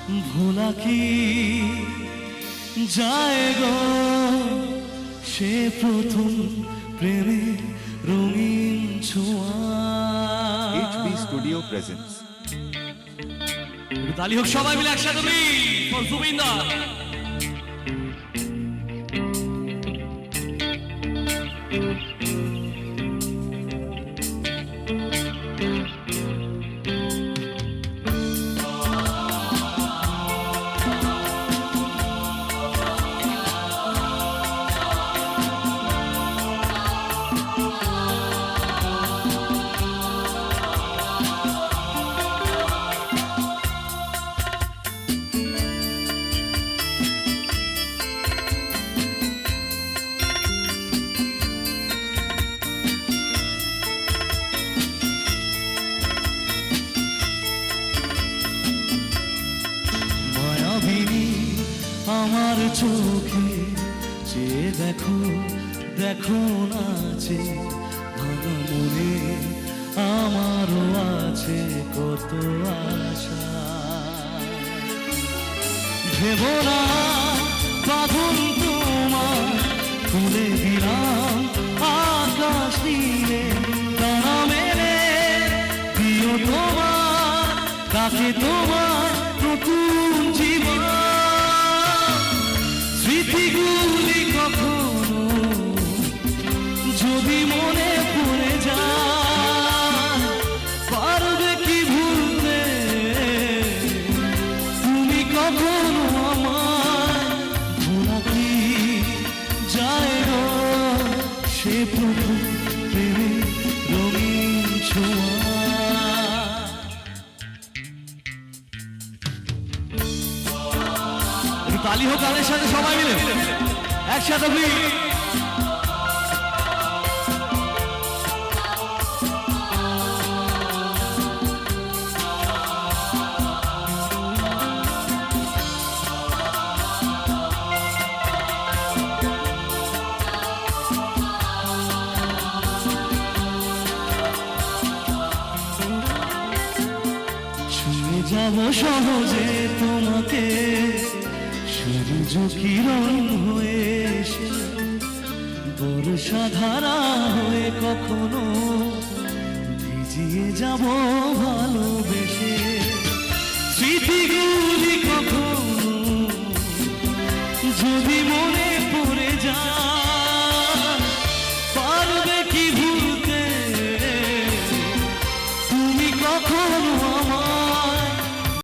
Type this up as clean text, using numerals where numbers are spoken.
ভোলা কি যায় গো সে প্রথম প্রেমে রঙিন ছোঁয়া। HB Studio presents তালি হোক সবাই মিলে একসাথে জুবিনদা। আমার চোখে চেয়ে দেখো দেখো নাচে ভাঙা মনে আমারও আছে কত আশা। ভেব না বাঁধন তোমার খুলে দিলাম আকাশ নীলে তারা মেলে দিও তোমার কাছে তোমার নতুন জীবন। স্মৃতিগুলি কখনো যদি মনে পড়ে যায় পারবে কি ভুলতে তুমি কখনো আমায়। ভোলা কি যায় গো সে প্রথম প্রেমে রঙিন ছোঁয়া। তালি হোক তাদের সাথে সবাই মিলে একসাথে ছুঁয়ে যাব সহজে তোমাকে সূর্য কিরণ হয়ে এসে বর্ষা ধারা হয়ে কখনো ভিজিয়ে যাব ভালোবেসে। স্মৃতিগুলি কখনো যদি মনে পড়ে যায়